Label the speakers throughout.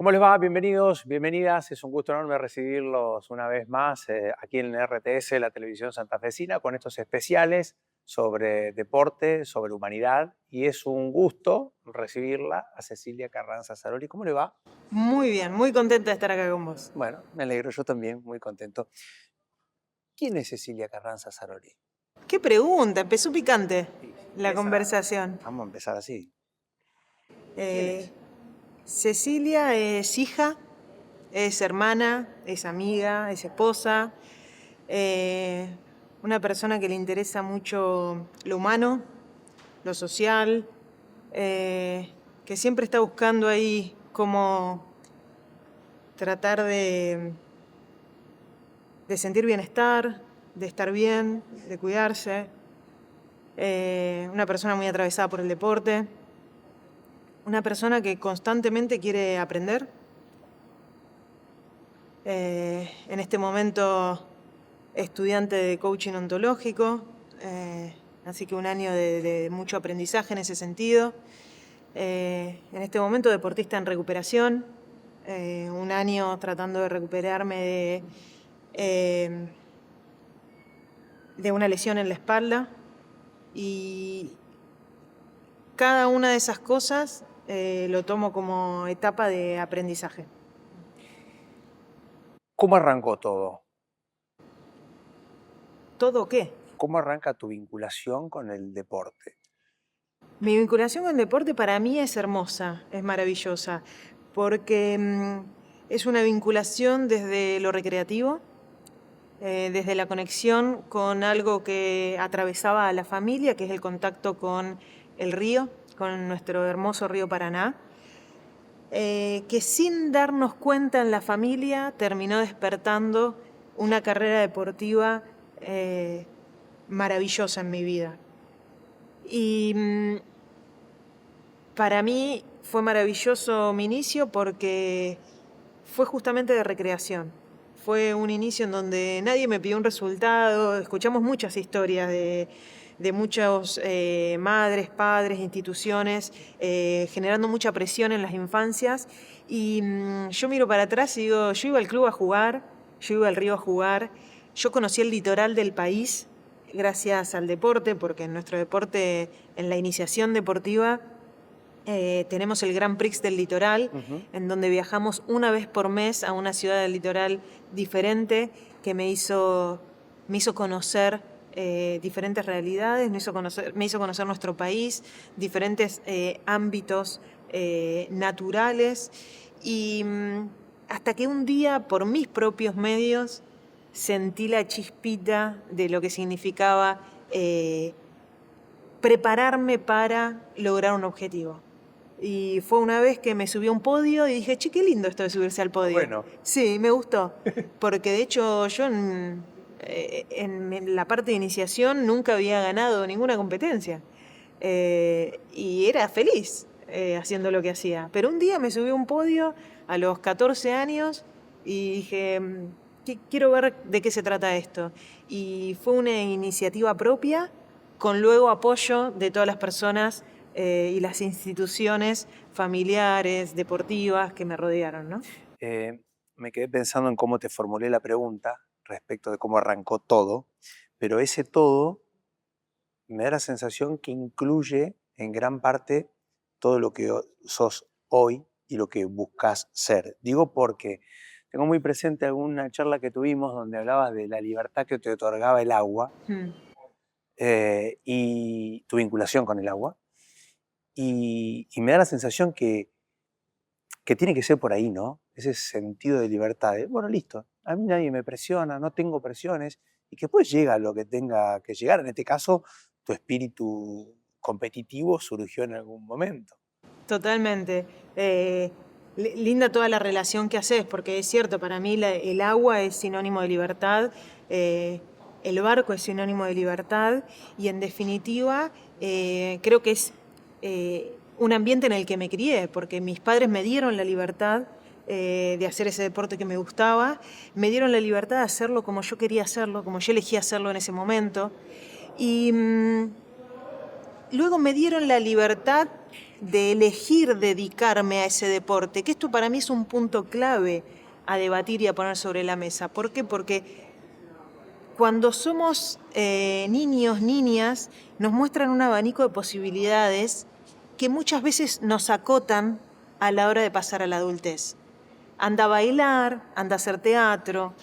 Speaker 1: ¿Cómo les va? Bienvenidos, bienvenidas. Es un gusto enorme recibirlos una vez más aquí en RTS, la televisión santafesina, con estos especiales sobre deporte, sobre humanidad. Y es un gusto recibirla a Cecilia Carranza Zaroli. ¿Cómo le va?
Speaker 2: Muy bien, muy contenta de estar acá con vos.
Speaker 1: Bueno, me alegro, yo también, muy contento. ¿Quién es Cecilia Carranza Zaroli?
Speaker 2: Qué pregunta, empezó picante
Speaker 1: Sí,
Speaker 2: la conversación.
Speaker 1: vamos a empezar así. ¿Quién
Speaker 2: Eh,
Speaker 1: es?
Speaker 2: Cecilia es hija, es hermana, es amiga, es esposa, eh, una persona que le interesa mucho lo humano, lo social, que siempre está buscando ahí cómo tratar de sentir bienestar, de estar bien, de cuidarse. Una persona muy atravesada por el deporte, una persona que constantemente quiere aprender. En este momento estudiante de coaching ontológico, así que un año de mucho aprendizaje en ese sentido. En este momento deportista en recuperación, un año tratando de recuperarme de una lesión en la espalda, y cada una de esas cosas lo tomo como etapa de aprendizaje.
Speaker 1: ¿Cómo arrancó todo?
Speaker 2: ¿Todo qué?
Speaker 1: ¿Cómo arranca tu vinculación con el deporte?
Speaker 2: Mi vinculación con el deporte para mí es hermosa, es maravillosa, porque es una vinculación desde lo recreativo, desde la conexión con algo que atravesaba a la familia, que es el contacto con el río, con nuestro hermoso río Paraná, que sin darnos cuenta en la familia terminó despertando una carrera deportiva maravillosa en mi vida. Y para mí fue maravilloso mi inicio porque fue justamente de recreación. Fue un inicio en donde nadie me pidió un resultado. Escuchamos muchas historias de muchos madres, padres, instituciones, generando mucha presión en las infancias. Y yo miro para atrás y digo, yo iba al club a jugar, yo iba al río a jugar, yo conocí el litoral del país gracias al deporte, porque en nuestro deporte, en la iniciación deportiva, tenemos el Grand Prix del Litoral, en donde viajamos una vez por mes a una ciudad del litoral diferente, que me hizo conocer diferentes realidades, me hizo conocer nuestro país, diferentes ámbitos naturales, y hasta que un día, por mis propios medios, sentí la chispita de lo que significaba prepararme para lograr un objetivo. Y fue una vez que me subí a un podio y dije, che, qué lindo esto de subirse al podio.
Speaker 1: Bueno.
Speaker 2: Sí, me gustó. Porque de hecho yo en la parte de iniciación nunca había ganado ninguna competencia. Y era feliz haciendo lo que hacía. Pero un día me subí a un podio a los 14 años y dije, quiero ver de qué se trata esto. Y fue una iniciativa propia, con luego apoyo de todas las personas y las instituciones familiares, deportivas que me rodearon, ¿no?
Speaker 1: Me quedé pensando en cómo te formulé la pregunta respecto de cómo arrancó todo, pero ese todo me da la sensación que incluye en gran parte todo lo que sos hoy y lo que buscas ser. Digo porque tengo muy presente alguna charla que tuvimos donde hablabas de la libertad que te otorgaba el agua y tu vinculación con el agua. Y me da la sensación que tiene que ser por ahí, ¿no? Ese sentido de libertad. Bueno, listo, a mí nadie me presiona, no tengo presiones, y que después llega lo que tenga que llegar. En este caso, tu espíritu competitivo surgió en algún momento.
Speaker 2: Totalmente. Linda toda la relación que haces, porque es cierto, para mí el agua es sinónimo de libertad, el barco es sinónimo de libertad, y en definitiva creo que es un ambiente en el que me crié, porque mis padres me dieron la libertad de hacer ese deporte que me gustaba, me dieron la libertad de hacerlo como yo quería hacerlo, como yo elegí hacerlo en ese momento, y luego me dieron la libertad de elegir dedicarme a ese deporte, que esto para mí es un punto clave a debatir y a poner sobre la mesa. ¿Por qué? Porque cuando somos niños, niñas, nos muestran un abanico de posibilidades que muchas veces nos acotan a la hora de pasar a la adultez. Anda a bailar, anda a hacer teatro,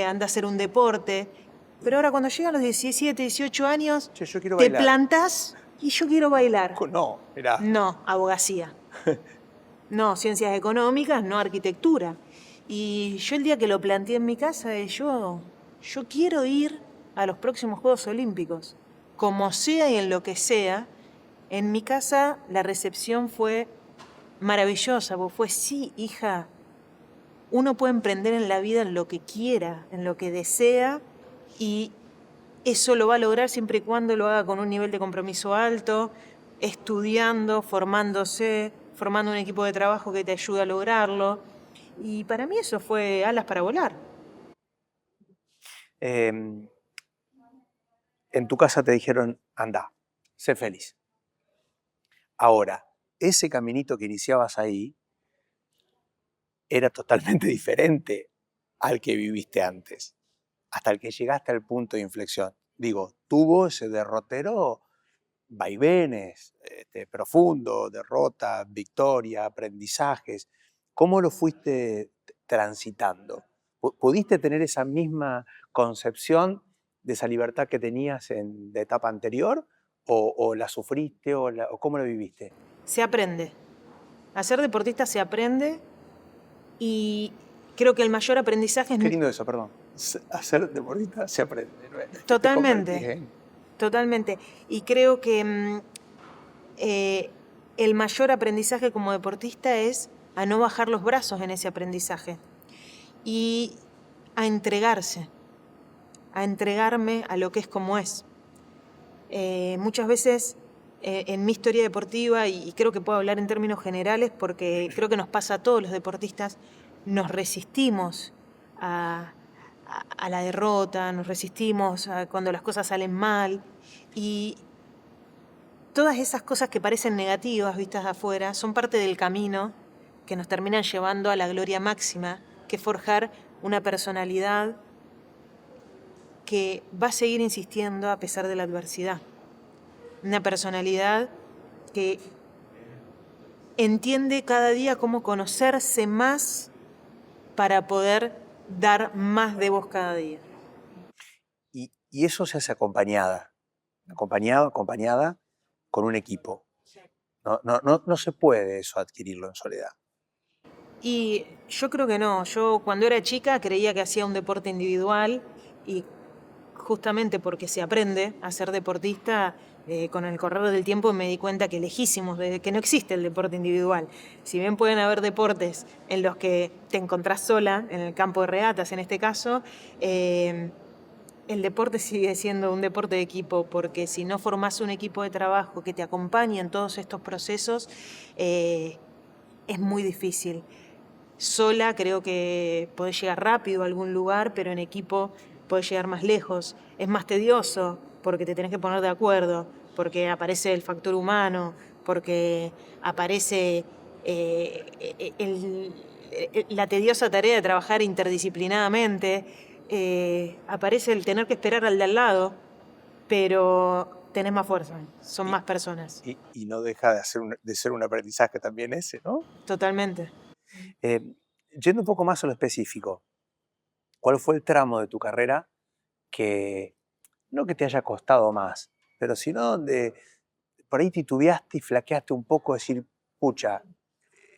Speaker 2: anda a hacer un deporte, pero ahora cuando llegan los 17, 18 años,
Speaker 1: Che, yo quiero
Speaker 2: te
Speaker 1: bailar.
Speaker 2: plantás y yo quiero bailar.
Speaker 1: No, mirá.
Speaker 2: No, abogacía. No, ciencias económicas, no arquitectura. Y yo el día que lo planteé en mi casa, yo quiero ir a los próximos Juegos Olímpicos. Como sea y en lo que sea, en mi casa la recepción fue maravillosa, porque fue, sí, hija, uno puede emprender en la vida en lo que quiera, en lo que desea, y eso lo va a lograr siempre y cuando lo haga con un nivel de compromiso alto, estudiando, formándose, formando un equipo de trabajo que te ayude a lograrlo. Y para mí eso fue alas para volar.
Speaker 1: En tu casa te dijeron, anda, sé feliz. Ahora, ese caminito que iniciabas ahí era totalmente diferente al que viviste antes, hasta el que llegaste al punto de inflexión. Digo, tuvo ese derrotero vaivenes, profundo, derrota, victoria, aprendizajes. ¿Cómo lo fuiste transitando? ¿Pudiste tener esa misma concepción de esa libertad que tenías en la etapa anterior? ¿O la sufriste? ¿O cómo lo viviste?
Speaker 2: Se aprende. A ser deportista se aprende y creo que el mayor aprendizaje es...
Speaker 1: Qué lindo eso, perdón. A ser deportista se aprende.
Speaker 2: Totalmente. Totalmente. Y creo que el mayor aprendizaje como deportista es a no bajar los brazos en ese aprendizaje y a entregarse, a entregarme a lo que es como es. Muchas veces en mi historia deportiva, y creo que puedo hablar en términos generales porque creo que nos pasa a todos los deportistas, nos resistimos a la derrota, nos resistimos a cuando las cosas salen mal, y todas esas cosas que parecen negativas vistas de afuera son parte del camino que nos terminan llevando a la gloria máxima, que es forjar una personalidad que va a seguir insistiendo a pesar de la adversidad. Una personalidad que entiende cada día cómo conocerse más para poder dar más de vos cada día.
Speaker 1: Y eso se hace acompañada con un equipo. No se puede eso adquirirlo en soledad.
Speaker 2: Y yo creo que no. Yo cuando era chica creía que hacía un deporte individual y justamente porque se aprende a ser deportista, con el correr del tiempo me di cuenta que lejísimos de que no existe el deporte individual. Si bien pueden haber deportes en los que te encontrás sola, en el campo de regatas en este caso, el deporte sigue siendo un deporte de equipo, porque si no formás un equipo de trabajo que te acompañe en todos estos procesos, es muy difícil. Sola creo que podés llegar rápido a algún lugar, pero en equipo podés llegar más lejos. Es más tedioso porque te tenés que poner de acuerdo, porque aparece el factor humano, porque aparece la tediosa tarea de trabajar interdisciplinadamente, aparece el tener que esperar al de al lado, pero tenés más fuerza, son más personas.
Speaker 1: Y no deja de ser un aprendizaje también ese, ¿no?
Speaker 2: Totalmente.
Speaker 1: Yendo un poco más a lo específico, ¿cuál fue el tramo de tu carrera que, no que te haya costado más, pero sino donde por ahí titubeaste y flaqueaste un poco, decir, pucha,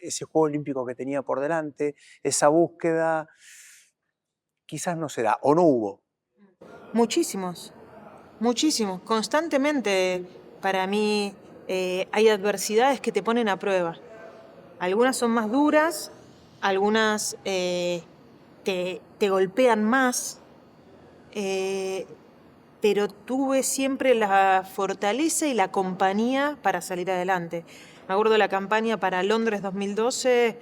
Speaker 1: ese juego olímpico que tenía por delante, esa búsqueda, quizás no se da, o no hubo?
Speaker 2: Muchísimos. Constantemente para mí hay adversidades que te ponen a prueba. Algunas son más duras, algunas te golpean más, pero tuve siempre la fortaleza y la compañía para salir adelante. Me acuerdo de la campaña para Londres 2012,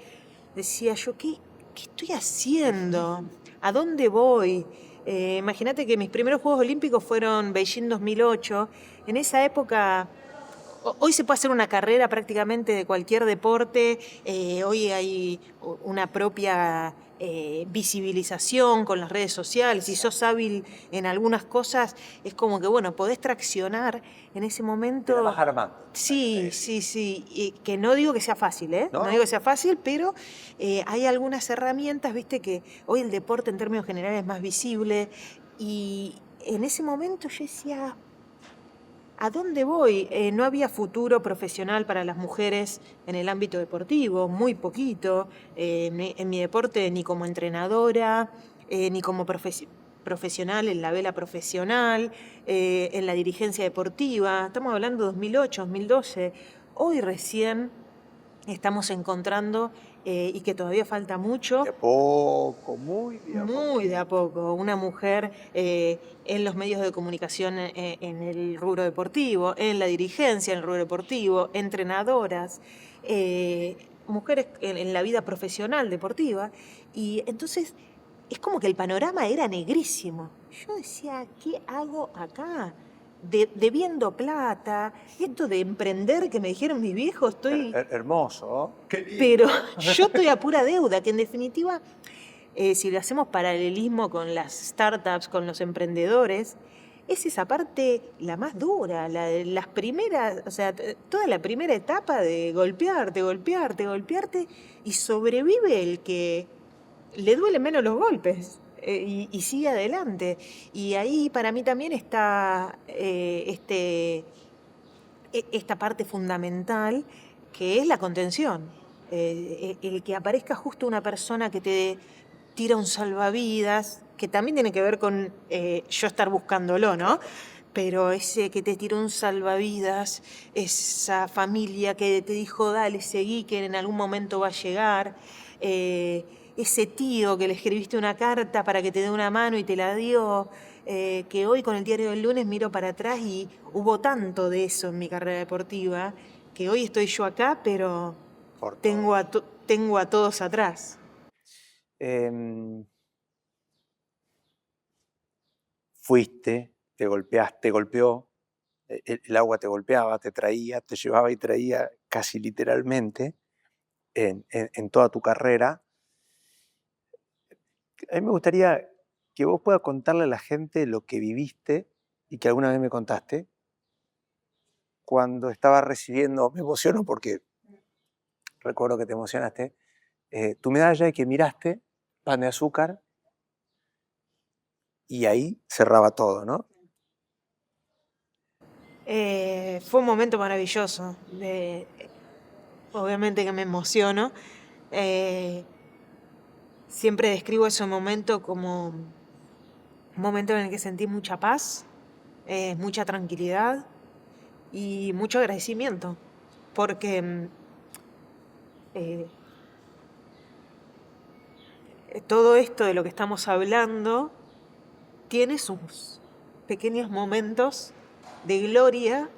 Speaker 2: decía yo, ¿qué estoy haciendo? ¿A dónde voy? Imagínate que mis primeros Juegos Olímpicos fueron Beijing 2008. En esa época Hoy se puede hacer una carrera prácticamente de cualquier deporte, hoy hay una propia visibilización con las redes sociales, si sos hábil en algunas cosas, es como que, bueno, podés traccionar en ese
Speaker 1: Te la
Speaker 2: momento.
Speaker 1: vas armando.
Speaker 2: Sí, sí, sí, y que no digo que sea fácil, ¿eh?
Speaker 1: No,
Speaker 2: No digo que sea fácil, pero hay algunas herramientas, viste, que hoy el deporte en términos generales es más visible, y en ese momento yo decía, ¿a dónde voy? No había futuro profesional para las mujeres en el ámbito deportivo, muy poquito. En mi deporte ni como entrenadora, ni como profesional en la vela profesional, en la dirigencia deportiva. Estamos hablando de 2008, 2012. Hoy recién estamos encontrando, y que todavía falta mucho,
Speaker 1: de a poco, muy de a poco.
Speaker 2: muy de a poco, una mujer en los medios de comunicación en el rubro deportivo, en la dirigencia en el rubro deportivo, entrenadoras, mujeres en la vida profesional deportiva. Y entonces es como que el panorama era negrísimo. Yo decía, ¿qué hago acá? Debiendo plata, esto de emprender que me dijeron mis viejos, estoy...
Speaker 1: Hermoso. Qué lindo.
Speaker 2: Pero yo estoy a pura deuda, que en definitiva, si lo hacemos paralelismo con las startups, con los emprendedores, es esa parte la más dura, la de las primeras, o sea, toda la primera etapa de golpearte, golpearte, golpearte, y sobrevive el que le duelen menos los golpes. Y sigue adelante. Y ahí para mí también está esta parte fundamental que es la contención. El que aparezca justo una persona que te tira un salvavidas, que también tiene que ver con yo estar buscándolo, ¿no? Pero ese que te tiró un salvavidas, esa familia que te dijo, dale, seguí, que en algún momento va a llegar, ese tío que le escribiste una carta para que te dé una mano y te la dio, que hoy con el diario del lunes miro para atrás y hubo tanto de eso en mi carrera deportiva, que hoy estoy yo acá, pero
Speaker 1: Por
Speaker 2: tengo a todos atrás.
Speaker 1: Fuiste, te golpeaste, te golpeó, el agua te golpeaba, te traía, te llevaba y traía casi literalmente en toda tu carrera. A mí me gustaría que vos puedas contarle a la gente lo que viviste y que alguna vez me contaste cuando estabas recibiendo, me emociono porque recuerdo que te emocionaste, tu medalla y que miraste Pan de Azúcar y ahí cerraba todo, ¿no?
Speaker 2: Fue un momento maravilloso. Obviamente que me emociono. Eh, Siempre describo ese momento como un momento en el que sentí mucha paz, mucha tranquilidad y mucho agradecimiento. Porque eh, todo esto de lo que estamos hablando tiene sus pequeños momentos de gloria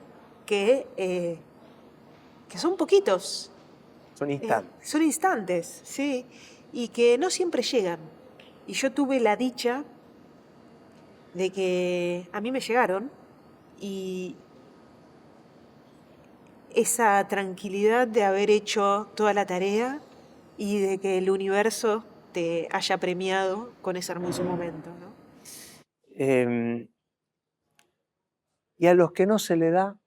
Speaker 2: que son poquitos.
Speaker 1: Son instantes.
Speaker 2: Son instantes, sí, y que no siempre llegan. Y yo tuve la dicha de que a mí me llegaron y esa tranquilidad de haber hecho toda la tarea y de que el universo te haya premiado con ese hermoso momento, ¿no?
Speaker 1: Em, y a los que no se le da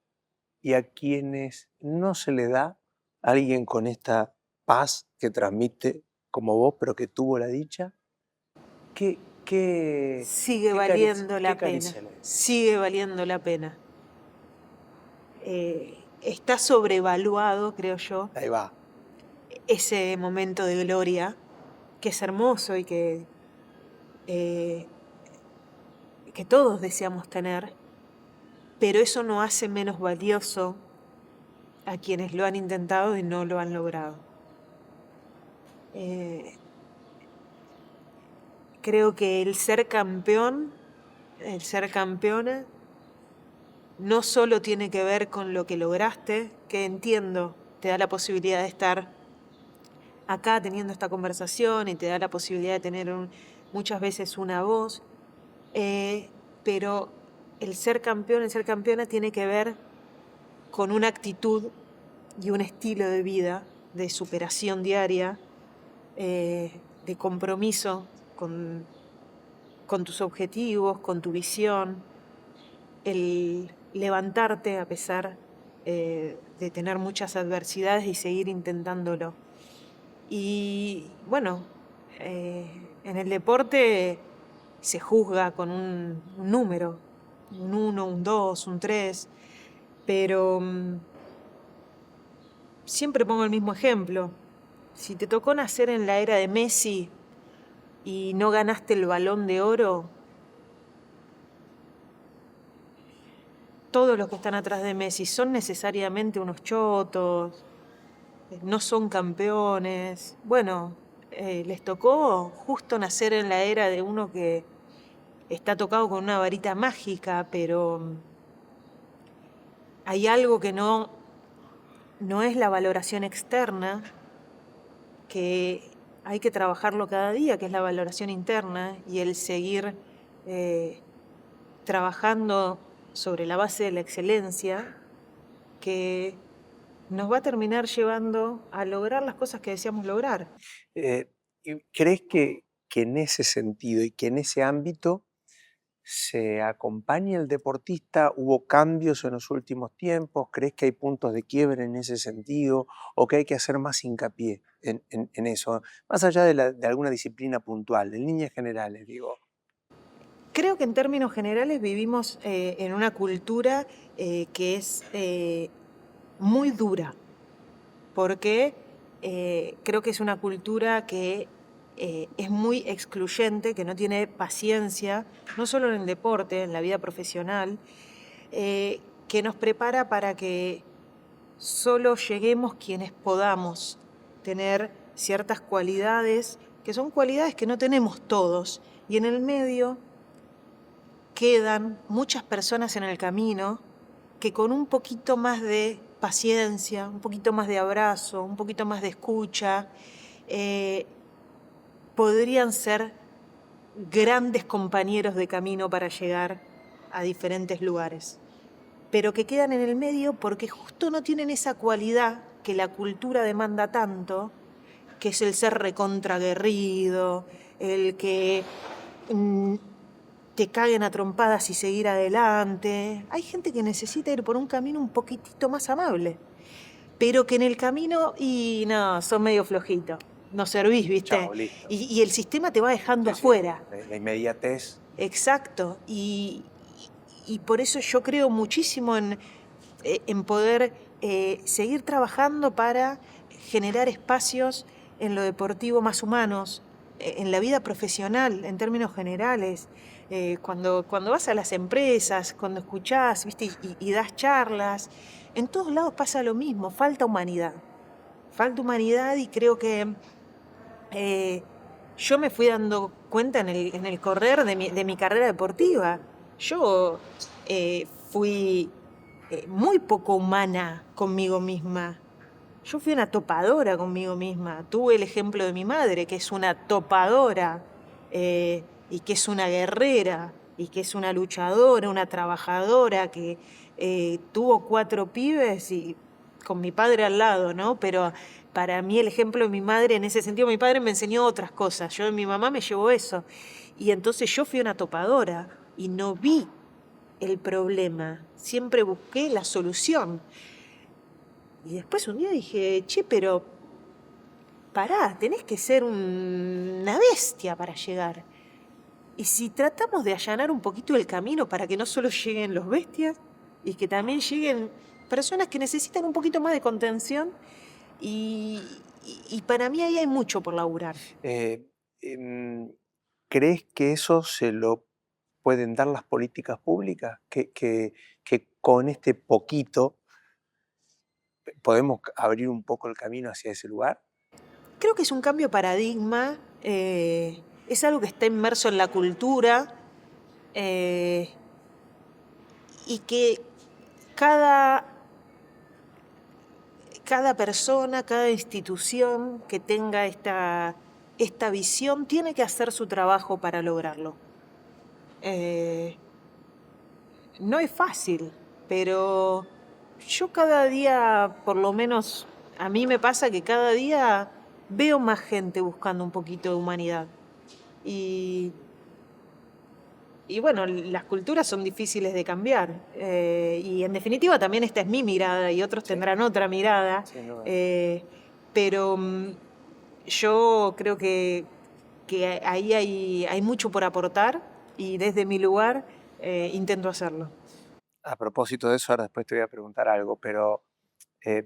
Speaker 1: y a quienes no se le da, alguien con esta paz que transmite como vos, pero que tuvo la dicha,
Speaker 2: Sigue valiendo la pena.
Speaker 1: caricia le des?
Speaker 2: Sigue valiendo la pena. Está sobrevaluado, creo yo,
Speaker 1: Ahí va.
Speaker 2: ese momento de gloria, que es hermoso y eh, que todos deseamos tener, pero eso no hace menos valioso a quienes lo han intentado y no lo han logrado. Creo que el ser campeón, el ser campeona, no solo tiene que ver con lo que lograste, que entiendo, te da la posibilidad de estar acá teniendo esta conversación y te da la posibilidad de tener muchas veces una voz, pero el ser campeón, el ser campeona tiene que ver con una actitud y un estilo de vida de superación diaria, de compromiso con tus objetivos, con tu visión, el levantarte a pesar de tener muchas adversidades y seguir intentándolo. Y bueno, en el deporte se juzga con un número, un 1, un 2, un 3, pero siempre pongo el mismo ejemplo. Si te tocó nacer en la era de Messi y no ganaste el Balón de Oro, todos los que están atrás de Messi son necesariamente unos chotos, no son campeones. Bueno, les tocó justo nacer en la era de uno que está tocado con una varita mágica, pero hay algo que no es la valoración externa, que hay que trabajarlo cada día, que es la valoración interna y el seguir trabajando sobre la base de la excelencia, que nos va a terminar llevando a lograr las cosas que deseamos lograr.
Speaker 1: ¿Y crees que en ese sentido y que en ese ámbito se acompaña el deportista? ¿Hubo cambios en los últimos tiempos? ¿Crees que hay puntos de quiebre en ese sentido o que hay que hacer más hincapié en eso? Más allá de alguna disciplina puntual, en líneas generales, digo.
Speaker 2: Creo que en términos generales vivimos en una cultura que es muy dura, porque creo que es una cultura que es muy excluyente, que no tiene paciencia, no solo en el deporte, en la vida profesional, que nos prepara para que solo lleguemos quienes podamos tener ciertas cualidades, que son cualidades que no tenemos todos, y en el medio quedan muchas personas en el camino que con un poquito más de paciencia, un poquito más de abrazo, un poquito más de escucha, podrían ser grandes compañeros de camino para llegar a diferentes lugares, pero que quedan en el medio porque justo no tienen esa cualidad que la cultura demanda tanto, que es el ser recontraguerrido, el que te caguen a trompadas y seguir adelante. Hay gente que necesita ir por un camino un poquitito más amable, pero que en el camino, y no, son medio flojitos, no servís, ¿viste?
Speaker 1: Chao, listo.
Speaker 2: Y el sistema te va dejando
Speaker 1: Sí, sí,
Speaker 2: afuera.
Speaker 1: la inmediatez.
Speaker 2: Exacto, y por eso yo creo muchísimo en poder seguir trabajando para generar espacios en lo deportivo más humanos, en la vida profesional, en términos generales. Cuando vas a las empresas, cuando escuchás, ¿viste? Y das charlas, en todos lados pasa lo mismo, falta humanidad. Falta humanidad y creo que yo me fui dando cuenta en el correr de mi carrera deportiva. Yo fui muy poco humana conmigo misma. Yo fui una topadora conmigo misma. Tuve el ejemplo de mi madre, que es una topadora y que es una guerrera y que es una luchadora, una trabajadora, que tuvo 4 pibes y con mi padre al lado, ¿no? Pero para mí el ejemplo de mi madre en ese sentido, mi padre me enseñó otras cosas. Yo de mi mamá me llevó eso. Y entonces yo fui una topadora y no vi el problema. Siempre busqué la solución. Y después un día dije, che, pero pará, tenés que ser una bestia para llegar. Y si tratamos de allanar un poquito el camino para que no solo lleguen los bestias, y que también lleguen personas que necesitan un poquito más de contención, y para mí ahí hay mucho por laburar.
Speaker 1: ¿Crees que eso se lo pueden dar las políticas públicas? Que con este poquito podemos abrir un poco el camino hacia ese lugar.
Speaker 2: Creo que es un cambio de paradigma, es algo que está inmerso en la cultura y que cada persona, cada institución que tenga esta visión tiene que hacer su trabajo para lograrlo. No es fácil, pero Yo cada día, por lo menos a mí me pasa que cada día veo más gente buscando un poquito de humanidad. Y, y bueno, las culturas son difíciles de cambiar. Y en definitiva también esta es mi mirada y otros
Speaker 1: Sí,
Speaker 2: tendrán otra mirada.
Speaker 1: sin duda.
Speaker 2: eh, pero yo creo que ahí hay mucho por aportar y desde mi lugar intento hacerlo.
Speaker 1: A propósito de eso, ahora después te voy a preguntar algo, pero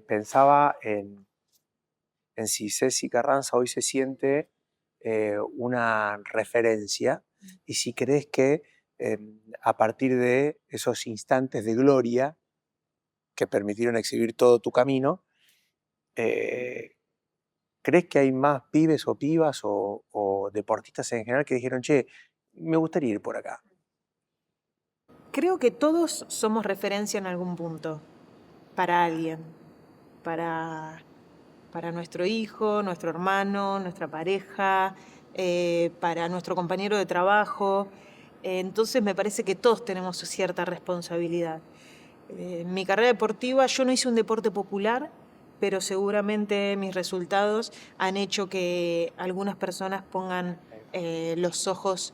Speaker 1: pensaba en si Ceci Carranza hoy se siente una referencia y si crees que a partir de esos instantes de gloria que permitieron exhibir todo tu camino, eh, ¿crees que hay más pibes o pibas o deportistas en general que dijeron, che, me gustaría ir por acá?
Speaker 2: Creo que todos somos referencia en algún punto para alguien, para, para nuestro hijo, nuestro hermano, nuestra pareja, para nuestro compañero de trabajo. Entonces me parece que todos tenemos cierta responsabilidad. En mi carrera deportiva yo no hice un deporte popular, pero seguramente mis resultados han hecho que algunas personas pongan los ojos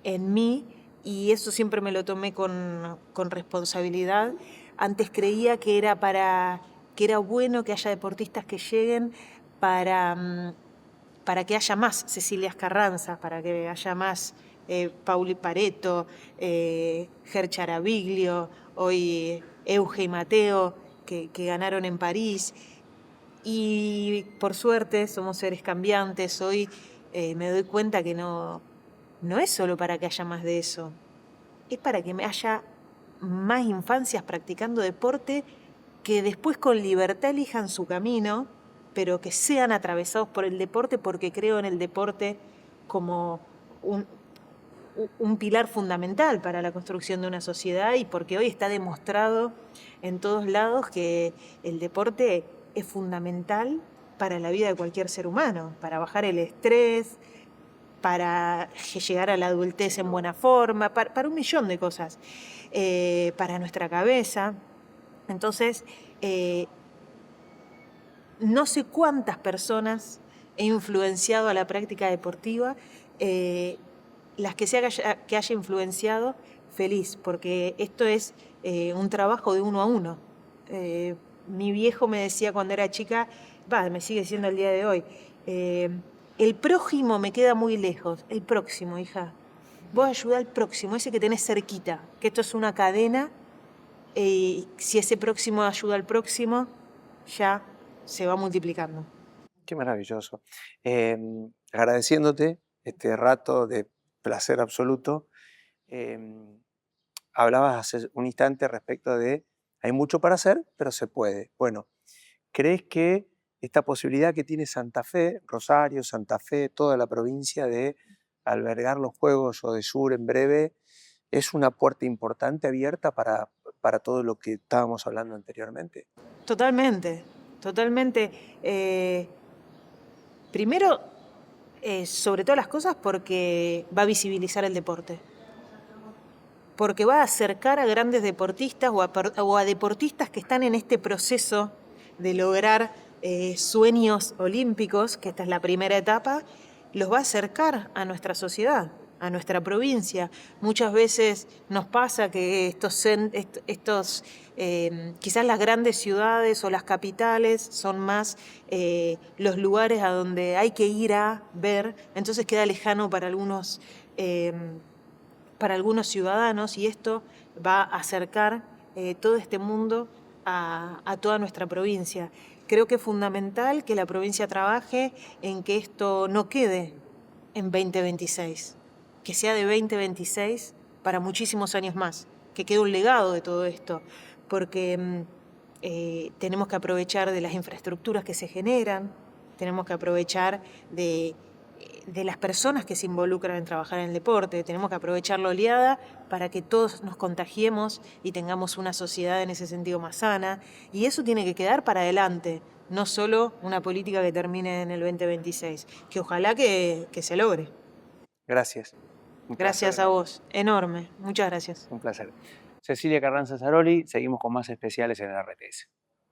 Speaker 2: en mí y eso siempre me lo tomé con responsabilidad. Antes creía que que era bueno que haya deportistas que lleguen para, para que haya más Cecilias Carranza, para que haya más Pauli Pareto, Ger Charaviglio, hoy Euge y Mateo, que ganaron en París. Y por suerte somos seres cambiantes. Hoy me doy cuenta que no es solo para que haya más de eso, es para que haya más infancias practicando deporte que después con libertad elijan su camino, pero que sean atravesados por el deporte porque creo en el deporte como un, un pilar fundamental para la construcción de una sociedad y porque hoy está demostrado en todos lados que el deporte es fundamental para la vida de cualquier ser humano, para bajar el estrés, para llegar a la adultez en buena forma, para un millón de cosas, para nuestra cabeza. Entonces, no sé cuántas personas he influenciado a la práctica deportiva, las que haya influenciado, feliz, porque esto es un trabajo de uno a uno. Mi viejo me decía cuando era chica, me sigue diciendo el día de hoy, el prójimo me queda muy lejos, el próximo, hija. Vos ayudá al próximo, ese que tenés cerquita, que esto es una cadena, y si ese próximo ayuda al próximo, ya se va multiplicando.
Speaker 1: Qué maravilloso. Agradeciéndote este rato de placer absoluto. em, Hablabas hace un instante respecto de hay mucho para hacer, pero se puede. Bueno, ¿crees que esta posibilidad que tiene Santa Fe, Rosario, Santa Fe, toda la provincia de albergar los Juegos o de Sur en breve, es una puerta importante abierta para todo lo que estábamos hablando anteriormente?
Speaker 2: Totalmente, totalmente. Primero, sobre todas las cosas, porque va a visibilizar el deporte. Porque va a acercar a grandes deportistas o a deportistas que están en este proceso de lograr sueños olímpicos, que esta es la primera etapa, los va a acercar a nuestra sociedad, a nuestra provincia. Muchas veces nos pasa que quizás las grandes ciudades o las capitales son más los lugares a donde hay que ir a ver, entonces queda lejano para algunos ciudadanos y esto va a acercar todo este mundo a toda nuestra provincia. Creo que es fundamental que la provincia trabaje en que esto no quede en 2026, que sea de 2026 para muchísimos años más, que quede un legado de todo esto, porque tenemos que aprovechar de las infraestructuras que se generan, tenemos que aprovechar de las personas que se involucran en trabajar en el deporte, tenemos que aprovechar la oleada para que todos nos contagiemos y tengamos una sociedad en ese sentido más sana, y eso tiene que quedar para adelante, no solo una política que termine en el 2026, que ojalá que se logre.
Speaker 1: Gracias. Un placer
Speaker 2: Gracias a
Speaker 1: enorme.
Speaker 2: vos, enorme, muchas gracias.
Speaker 1: Un placer. Cecilia Carranza Zaroli, seguimos con más especiales en el RTS.